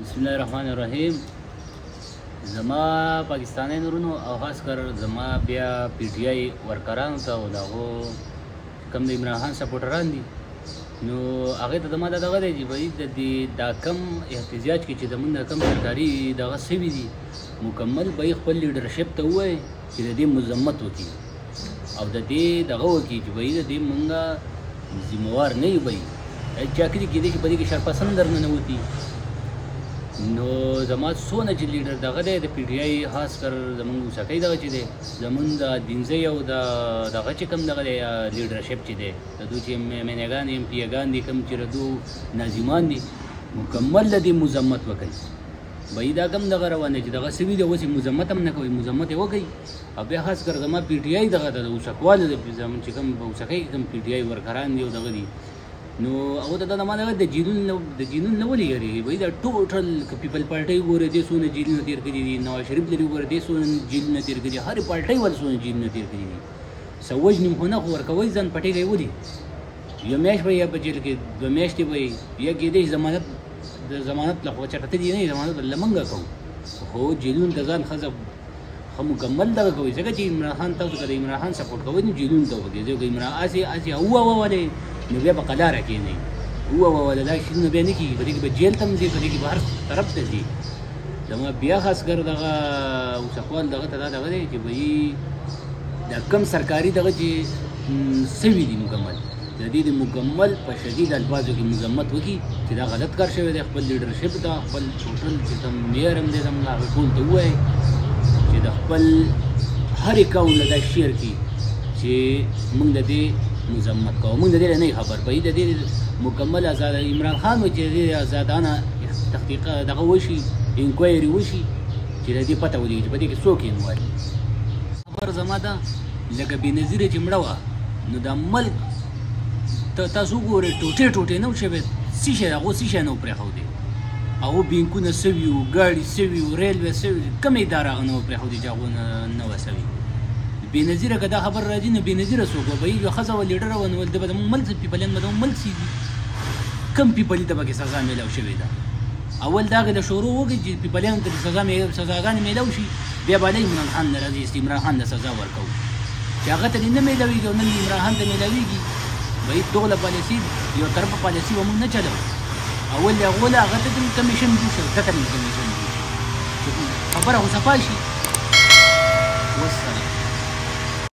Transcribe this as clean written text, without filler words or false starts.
بسم الله الرحمن الرحیم. زما پاکستانی نورونو او خاص کر زما بیا پی ټی آی ورکرانو ته او دغو کوم د عمران خان سپورټران دي نو هغې ته زما دغه دی چې بهي دا کم احتجاج کې چې زمونږ د کم سرکاري دغه سوي دي مکمل بهي خپل لیډرشپ ته ووایي چې د دې مذمت وکړي او د دې دغه وکړي چې بهي د دې مونږه ذموار نه یو بهي چاکري کېدی چې په دې کې شرپسند درننوتي نو زما څونه چې لیډر دغه دی د پی ټی آی خاص کر زمونږ اوسکۍ دغه چې دی زمونږ د دینځۍ او دغه چې کوم دغه دی لیډرشپ چې دی د دوی چې مینګان ایم پي ګان دي کوم چې د دو ناظمان دي مکمل د دې مذمت وکړي بهي دا کم دغه روان دی چې دغه سوي دی اوس یې مذمت هم نه کوي مذمت یې وکړي او بیا خاص کر زما پی ټی آی دغه د اوسکوالو زمونږ چې کوم اوسکۍ کوم پی ټی آی ورکران دي او دغه دي نو هغه ته دا معنی د جینون نه ولې یارېږي بهي دا ټوټل که پیپل پارټۍ وګورئ دې څونه جیلونه تېر کړي دي نواز شریف لري وګورئ دې څونه جیلونه تېر کړي دي هرې پارټۍ ول څونه جیلونه تېر کړي دي څه وژني خو نه خو ورکوئ ځان پټۍ کوي ولې یو میاشت به یا په جیل کې دوه میاشتې به یا کېدی شي ضمانت له خو چټه دي نه ضمانت له منګه کوو خو جیلونو ته ځان ښځه ښه مکمل دغه کوي ځکه چې عمران خان تاسو که د عمران خان سپورټ کوئ نو جیلونو ته وکړئ ځکه عمران هسې ولې نو بیا په قلاره کېنئ وواله دا شیونه بیا نه کېږي په دې کې به جیل ته هم ځي په دې کې به هر طرف ته ځي زما بیا خاص کر دغه اوسکوال دغه ته دا دغه دی چې بهي دا کم سرکاري دغه چې سوي دي مکمل د دې د مکمل په شدید الفاظو کې مذمت وکړي چې دا غلط کار شوی دی خپل لیډرشپ ته خپل ټوټل چې کوم میئر هم دی زموږ هغه ټول ته ووایي چې د خپل هرې قوم له دا شعر کې چې موږ د دې مذمت کوو موږ د دې نه خبر بهي د دې مکمل آزاد عمران خان و چې د دې آزادانه تحقیق دغه وشي انکوایري وشي چې د دې پته ولګي چې په دې کې څوک یې نوالي خبر زما ده لکه بېنظیره چې مړه وه نو دا ملک تاسو وګورئ ټوټې نه و شوی څه شی هغو څه شی نه و پرېښودی هغو بینکونه سوي وو ګاډي سوي وو ریلوې سوي کوم اداره هغه نه و پرېښودی چې هغو نه وه سوي بېنظیره که دا خبر راځي نو بېنظیره څوک وه بهي یوه ښځه وه لیډره وه نو د به زموږ ملک پیپلیان به زموږ ملک سیږي کم پیپلي ته پکې سزا میلاو شوې ده اول د هغې له شروع وکړي چې پیپلیانو ته سزاګانې میلاو شي بیا به نه عمران خان نه راځي عمران خان ته سزا ورکوو چې هغه ته دې نه میلاوېږي او نن عمران خان ته میلاوېږي بهي دغله پالیسي یو طرفه پالیسي به موږ نه چلو اول د هغو له هغه ته کمیشن جوړ شي ته ته کمیشن جوړ شي خبره خو صفا شي والسلام.